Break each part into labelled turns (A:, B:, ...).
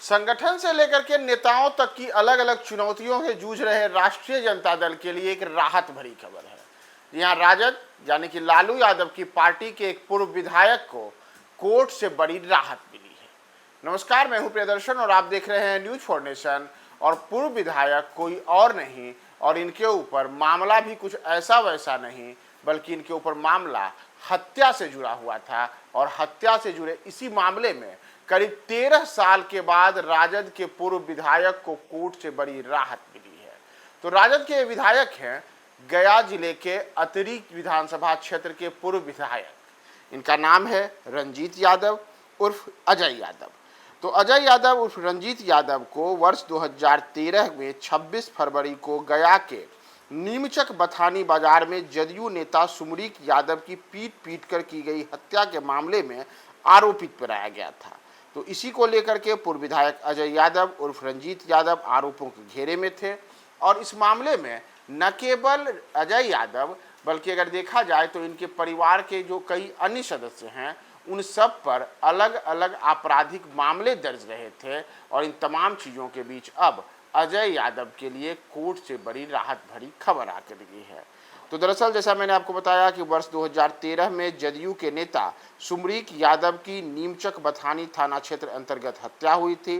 A: संगठन से लेकर के नेताओं तक की अलग अलग चुनौतियों से जूझ रहे राष्ट्रीय जनता दल के लिए एक राहत भरी खबर है। यहाँ राजद यानी कि लालू यादव की पार्टी के एक पूर्व विधायक को कोर्ट से बड़ी राहत मिली है। नमस्कार, मैं हूं प्रियदर्शन और आप देख रहे हैं न्यूज फॉर नेशन। और पूर्व विधायक कोई और नहीं और इनके ऊपर मामला भी कुछ ऐसा वैसा नहीं, बल्कि इनके ऊपर मामला हत्या से जुड़ा हुआ था। और हत्या से जुड़े इसी मामले में करीब 13 साल के बाद राजद के पूर्व विधायक को कोर्ट से बड़ी राहत मिली है। तो राजद के विधायक हैं गया जिले के अतिरिक्त विधानसभा क्षेत्र के पूर्व विधायक, इनका नाम है रंजीत यादव उर्फ अजय यादव। तो अजय यादव उर्फ रंजीत यादव को वर्ष 2013 में 26 फरवरी को गया के नीमचक बथानी बाजार में जदयू नेता सुमरीक यादव की पीट कर की गई हत्या के मामले में आरोपित बनाया गया था। तो इसी को लेकर के पूर्व विधायक अजय यादव उर्फ रंजीत यादव आरोपों के घेरे में थे। और इस मामले में न केवल अजय यादव बल्कि अगर देखा जाए तो इनके परिवार के जो कई अन्य सदस्य हैं उन सब पर अलग अलग आपराधिक मामले दर्ज रहे थे। और इन तमाम चीज़ों के बीच अब अजय यादव के लिए कोर्ट से बड़ी राहत भरी खबर आकर गई है। तो दरअसल जैसा मैंने आपको बताया कि वर्ष 2013 में जदयू के नेता सुमरीक यादव की नीमचक बथानी थाना क्षेत्र अंतर्गत हत्या हुई थी।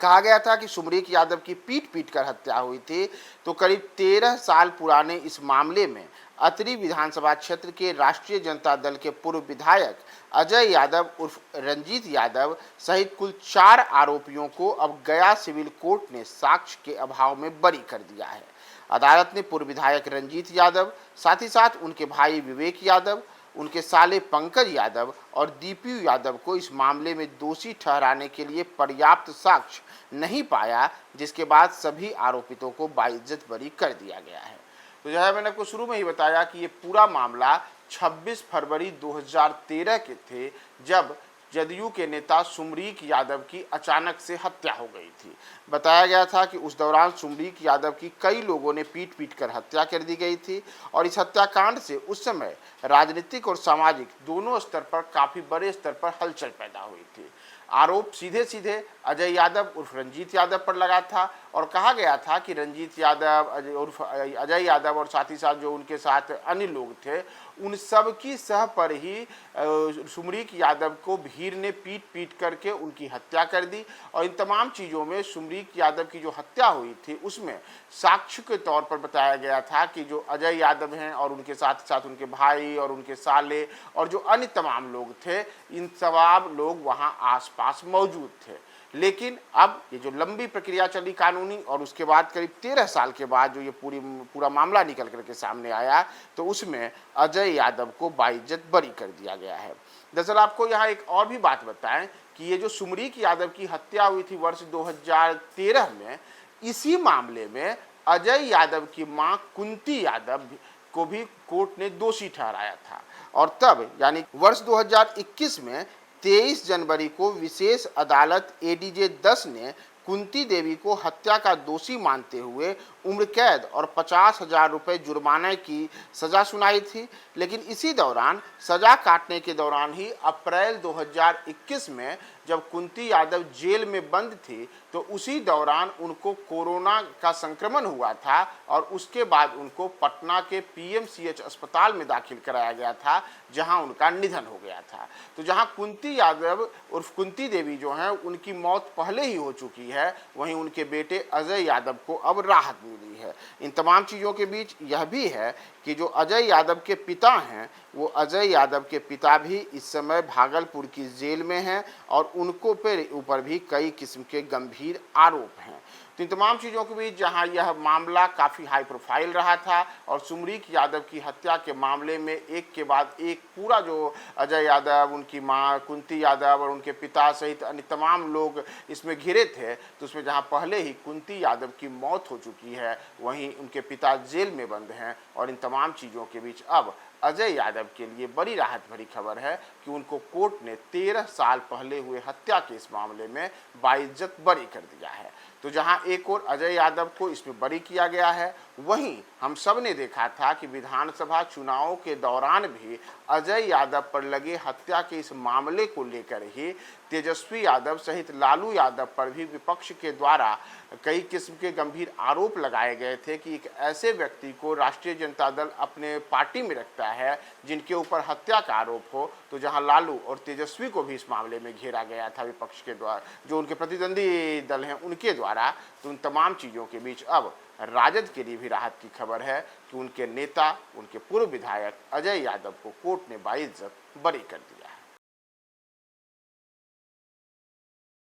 A: कहा गया था कि सुमरीक यादव की पीट कर हत्या हुई थी। तो करीब 13 साल पुराने इस मामले में अतरी विधानसभा क्षेत्र के राष्ट्रीय जनता दल के पूर्व विधायक अजय यादव उर्फ रंजीत यादव सहित कुल 4 आरोपियों को अब गया सिविल कोर्ट ने साक्ष्य के अभाव में बरी कर दिया है। अदालत ने पूर्व विधायक रंजीत यादव, साथ ही साथ उनके भाई विवेक यादव, उनके साले पंकज यादव और दीपू यादव को इस मामले में दोषी ठहराने के लिए पर्याप्त साक्ष्य नहीं पाया, जिसके बाद सभी आरोपितों को बाइज्जत बरी कर दिया गया है। तो जैसा मैंने आपको शुरू में ही बताया कि ये पूरा मामला 26 फरवरी 2013 के थे, जब जदयू के नेता सुमरीक यादव की अचानक से हत्या हो गई थी। बताया गया था कि उस दौरान सुमरीक यादव की कई लोगों ने पीट कर हत्या कर दी गई थी। और इस हत्याकांड से उस समय राजनीतिक और सामाजिक दोनों स्तर पर काफ़ी बड़े स्तर पर हलचल पैदा हुई थी। आरोप सीधे सीधे अजय यादव उर्फ रंजीत यादव पर लगा था और कहा गया था कि रंजीत यादव उर्फ अजय यादव और साथ ही साथ जो उनके साथ अन्य लोग थे उन सब की सह पर ही सुमरीक यादव को भीड़ ने पीट करके उनकी हत्या कर दी। और इन तमाम चीज़ों में सुमरीक यादव की जो हत्या हुई थी उसमें साक्ष्य के तौर पर बताया गया था कि जो अजय यादव हैं और उनके साथ साथ उनके भाई और उनके साले और जो अन्य तमाम लोग थे, इन तमाम लोग वहाँ आसपास मौजूद थे। लेकिन अब ये जो लंबी प्रक्रिया चली कानूनी और उसके बाद करीब 13 साल के बाद जो ये पूरा मामला निकल करके सामने आया, तो उसमें अजय यादव को बाइज्जत बरी कर दिया गया है। दरअसल आपको यहाँ एक और भी बात बताएं कि ये जो सुमरीक यादव की हत्या हुई थी वर्ष 2013 में, इसी मामले में अजय यादव की मां कुंती यादव को भी कोर्ट ने दोषी ठहराया था। और तब यानी वर्ष 2021 में 23 जनवरी को विशेष अदालत एडीजे 10 ने कुंती देवी को हत्या का दोषी मानते हुए उम्र कैद और 50,000 रुपये जुर्माने की सज़ा सुनाई थी। लेकिन इसी दौरान सज़ा काटने के दौरान ही अप्रैल 2021 में जब कुंती यादव जेल में बंद थी, तो उसी दौरान उनको कोरोना का संक्रमण हुआ था और उसके बाद उनको पटना के पीएमसीएच अस्पताल में दाखिल कराया गया था, जहां उनका निधन हो गया था। तो जहां कुंती यादव उर्फ कुंती देवी जो हैं उनकी मौत पहले ही हो चुकी है, वहीं उनके बेटे अजय यादव को अब राहत मिली है। इन तमाम चीज़ों के बीच यह भी है कि जो अजय यादव के पिता हैं, वो अजय यादव के पिता भी इस समय भागलपुर की जेल में हैं और उनको ऊपर भी कई किस्म के गंभीर आरोप हैं। तो इन तमाम चीज़ों के बीच जहां यह मामला काफ़ी हाई प्रोफाइल रहा था और सुमरीक यादव की हत्या के मामले में एक के बाद एक पूरा जो अजय यादव, उनकी मां कुंती यादव और उनके पिता सहित अन्य तमाम लोग इसमें घिरे थे, तो उसमें जहां पहले ही कुंती यादव की मौत हो चुकी है, वहीं उनके पिता जेल में बंद हैं। और इन तमाम चीज़ों के बीच अब अजय यादव के लिए बड़ी राहत भरी खबर है कि उनको कोर्ट ने 13 साल पहले हुए हत्या के इस मामले में बाइज्जत बरी कर दिया है। तो जहां एक और अजय यादव को इसमें बरी किया गया है, वहीं हम सब ने देखा था कि विधानसभा चुनाव के दौरान भी अजय यादव पर लगे हत्या के इस मामले को लेकर ही तेजस्वी यादव सहित लालू यादव पर भी विपक्ष के द्वारा कई किस्म के गंभीर आरोप लगाए गए थे कि एक ऐसे व्यक्ति को राष्ट्रीय जनता दल अपने पार्टी में रखता है जिनके ऊपर हत्या का आरोप हो। तो जहां लालू और तेजस्वी को भी इस मामले में घेरा गया था विपक्ष के द्वारा, जो उनके प्रतिद्वंदी दल हैं उनके द्वारा, तो उन तमाम चीज़ों के बीच अब राजद के लिए भी राहत की खबर है कि उनके नेता, उनके पूर्व विधायक अजय यादव को कोर्ट ने बाइज्जत बरी कर दिया।